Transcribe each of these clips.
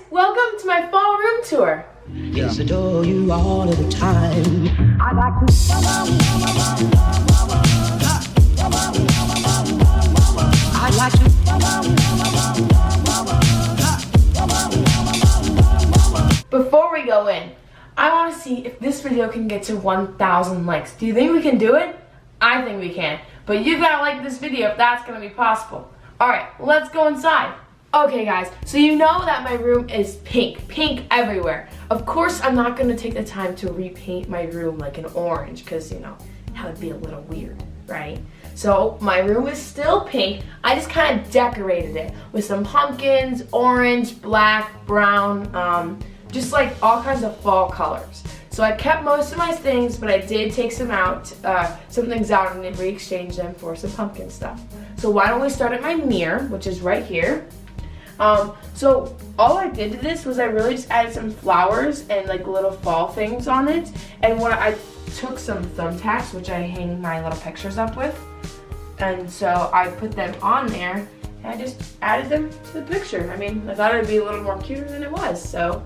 welcome to my fall room tour. Yes, adore you all of the time. I like to. I like to. Before we go in, I want to see if this video can get to 1,000 likes. Do you think we can do it? I think we can. But you gotta like this video if that's gonna be possible. Alright, let's go inside. Okay guys, so you know that my room is pink everywhere. Of course I'm not gonna take the time to repaint my room like an orange because you know, that would be a little weird, right? So my room is still pink. I just kind of decorated it with some pumpkins, orange, black, brown, just like all kinds of fall colors. So I kept most of my things, but I did take some things out and then re-exchange them for some pumpkin stuff. So why don't we start at my mirror, which is right here. So all I did to this was I really just added some flowers and like little fall things on it. And what I took some thumbtacks, which I hang my little pictures up with. And so I put them on there and I just added them to the picture. I mean, I thought it would be a little more cuter than it was, so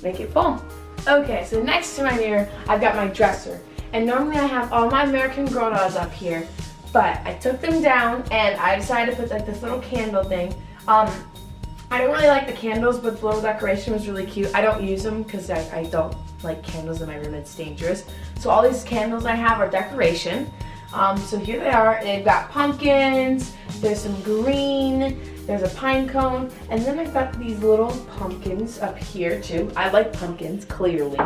make it fall. Okay, so next to my mirror, I've got my dresser. And normally I have all my American Girl dolls up here, but I took them down and I decided to put like this little candle thing. I don't really like the candles, but the little decoration was really cute. I don't use them because I don't like candles in my room, it's dangerous. So all these candles I have are decoration. So here they are. They've got pumpkins, there's some green, there's a pine cone, and then I've got these little pumpkins up here too. I like pumpkins, clearly.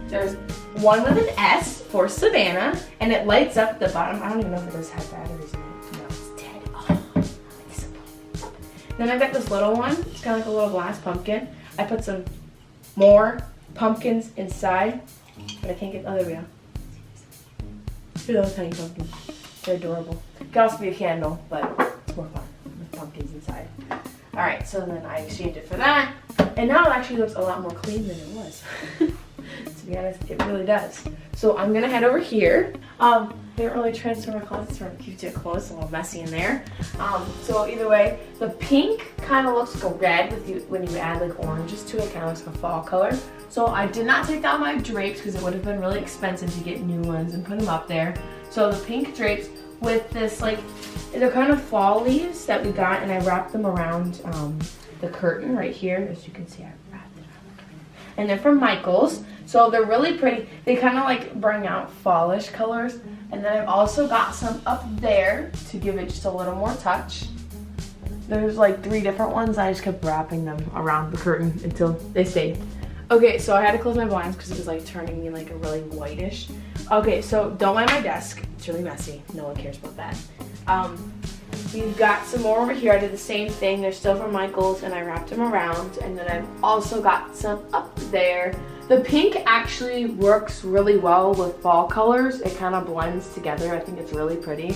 There's one with an S for Savannah, and it lights up at the bottom. I don't even know if it does have batteries in it. No, it's dead. Oh, I'm disappointed. Then I've got this little one. It's kind of like a little glass pumpkin. I put some more pumpkins inside, but I can't get, oh, there we go. They're little tiny pumpkins. They're adorable. It could also be a candle, but it's more fun with pumpkins inside. Alright, so then I exchanged it for that. And now it actually looks a lot more clean than it was. To be honest, it really does. So I'm gonna head over here. They don't really transfer my closets from keep it close, a little messy in there. So either way, the pink kind of looks like a red when you add like oranges to it, kind of looks like a fall color. So I did not take out my drapes because it would have been really expensive to get new ones and put them up there. So the pink drapes with this like, they're kind of fall leaves that we got, and I wrapped them around the curtain right here. As you can see, I wrapped it around the curtain. And they're from Michael's. So they're really pretty. They kind of like bring out fallish colors. And then I've also got some up there to give it just a little more touch. There's like 3 different ones. I just kept wrapping them around the curtain until they stayed. Okay, so I had to close my blinds because it was like turning me like a really whitish. Okay, so don't mind my desk. It's really messy. No one cares about that. We've got some more over here. I did the same thing. They're still from Michael's and I wrapped them around. And then I've also got some up there. The pink actually works really well with fall colors. It kind of blends together. I think it's really pretty.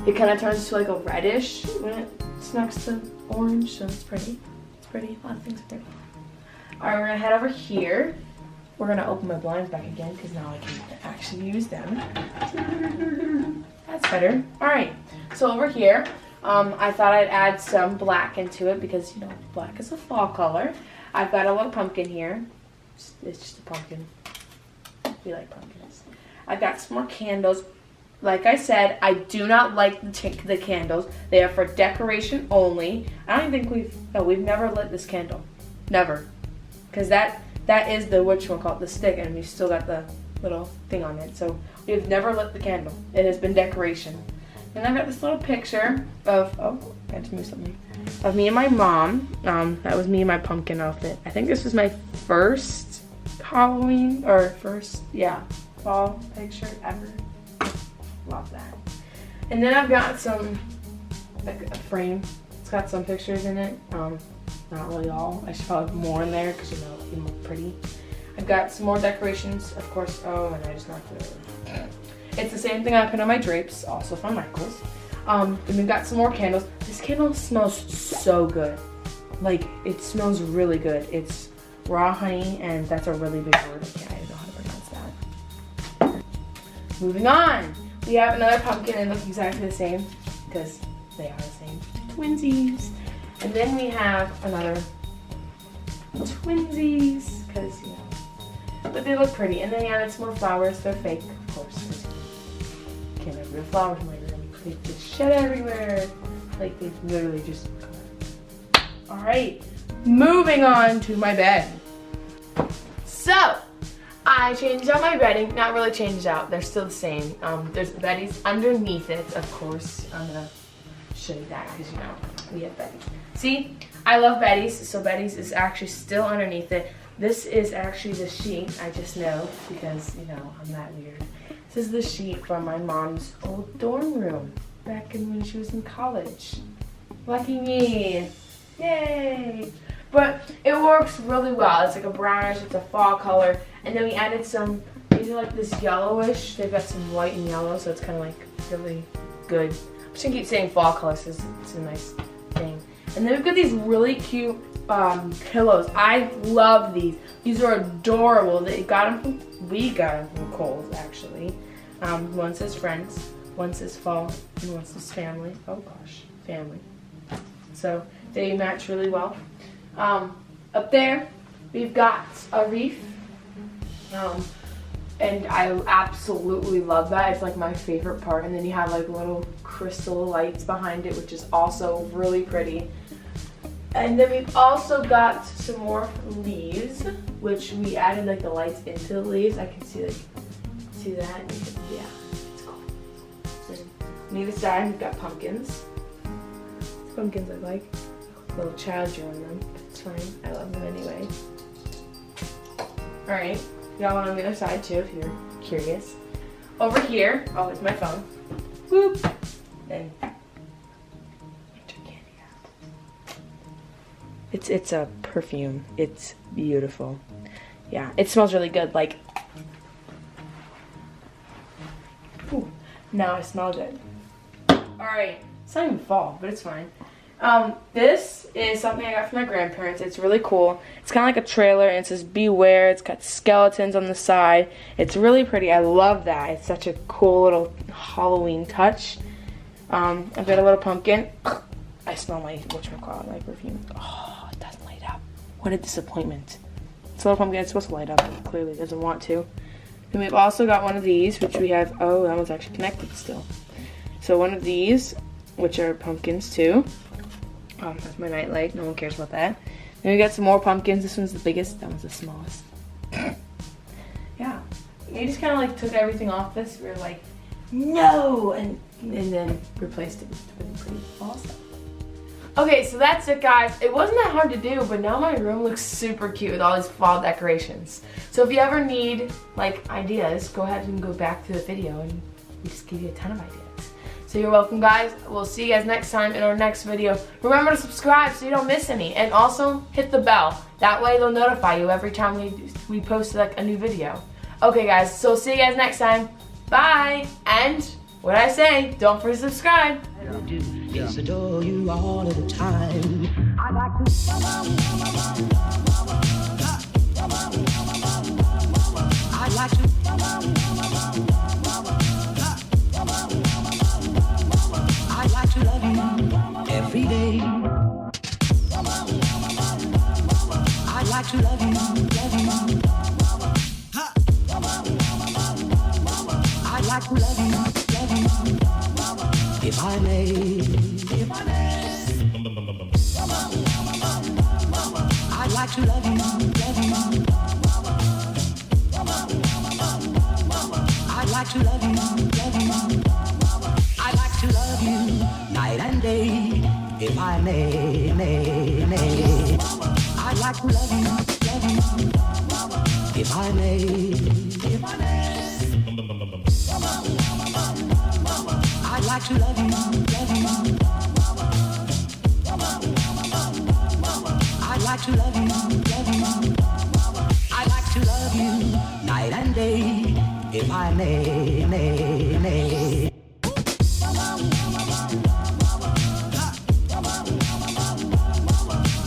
It kind of turns to like a reddish when it's next to orange, so it's pretty. It's pretty. A lot of things are pretty. Alright, we're gonna head over here. We're gonna open my blinds back again because now I can actually use them. That's better. Alright, so over here, I thought I'd add some black into it because, you know, black is a fall color. I've got a little pumpkin here. It's just a pumpkin. We like pumpkins. I've got some more candles. Like I said, I do not like the candles. They are for decoration only. I don't think we've never lit this candle. Never. Because that is the whatchamacallit, the stick, and we've still got the little thing on it. So we've never lit the candle. It has been decoration. And I've got this little picture of, oh, I had to move something, of me and my mom. That was me in my pumpkin outfit. I think this was my first Halloween, or first, yeah, fall picture ever. Love that. And then I've got some, like a frame. It's got some pictures in it. Not really all. I should probably put more in there because, you know, it'll be more pretty. I've got some more decorations, of course. Oh, and I just knocked it over. It's the same thing I put on my drapes, also from Michael's. Then we've got some more candles. This candle smells so good. Like, it smells really good. It's raw honey, and that's a really big word. I don't know how to pronounce that. Moving on. We have another pumpkin and look exactly the same because they are the same. Twinsies. And then we have another twinsies, because, you know, but they look pretty. And then we added some more flowers. They're fake, of course, because you can't have real flowers in my room. They just shed everywhere. Like, they literally just... Alright, moving on to my bed. So, I changed out my bedding. Not really changed out. They're still the same. There's beddings underneath it, of course. I'm going to show you that because, you know, we have beddings. See, I love beddies. So beddies is actually still underneath it. This is actually the sheet. I just know because, you know, I'm that weird. This is the sheet from my mom's old dorm room back when she was in college. Lucky me. Yay! But it works really well. It's like a brownish, it's a fall color. And then we added some, these are like this yellowish. They've got some white and yellow, so it's kind of like really good. I'm just gonna keep saying fall colors because it's a nice thing. And then we've got these really cute pillows. I love these. These are adorable. We got them from Kohl's, actually. One says friends, one says fall, and one says family. Oh gosh, family. So they match really well. Up there, we've got a reef. And I absolutely love that. It's like my favorite part. And then you have like little crystal lights behind it, which is also really pretty. And then we've also got some more leaves, which we added like the lights into the leaves. I can see like, see that? Yeah, it's cool. And on either side, we've got pumpkins. These pumpkins I like. Little child drawing them. It's fine. I love them anyway. Alright. Got one on the other side too, if you're curious. Over here, oh, it's my phone. Whoop. Then candy out. It's a perfume. It's beautiful. Yeah, it smells really good. Like, ooh, now I smell good. Alright, it's not even fall, but it's fine. This is something I got from my grandparents. It's really cool. It's kind of like a trailer, and it says beware. It's got skeletons on the side. It's really pretty. I love that. It's such a cool little Halloween touch. I've got a little pumpkin. I smell my, whatchamacallit, my perfume. Oh, it doesn't light up. What a disappointment. It's a little pumpkin. It's supposed to light up, but clearly it doesn't want to. Then we've also got one of these, which we have, oh, that one's actually connected still. So one of these, which are pumpkins too. That's my nightlight. No one cares about that. Then we got some more pumpkins. This one's the biggest. That one's the smallest. Yeah. We just kind of like took everything off this. We were like, no! And then replaced it with really pretty awesome. Okay, so that's it, guys. It wasn't that hard to do, but now my room looks super cute with all these fall decorations. So if you ever need like ideas, go ahead and go back to the video and we just give you a ton of ideas. So you're welcome, guys. We'll see you guys next time in our next video. Remember to subscribe so you don't miss any. And also hit the bell. That way they'll notify you every time we post like a new video. Okay, guys. So see you guys next time. Bye. And what I say, don't forget to subscribe. Yes, adore you all of the time. I like to. I like to. I like to love you every day. I like to love you, love you. I like to love you. If I may, if I may. I like to love you, love you. I like to love you, love you. I like to love you night and day, if I may, may. I like to love you, if I may, if I may. I like to love you, I like to love you, I like to love you night and day, if I may, may.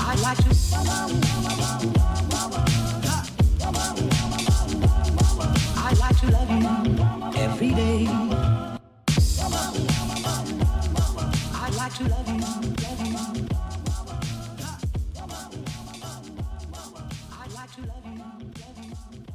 I like to. I like to love you every day. I like to love you, love you. like to love you, love you.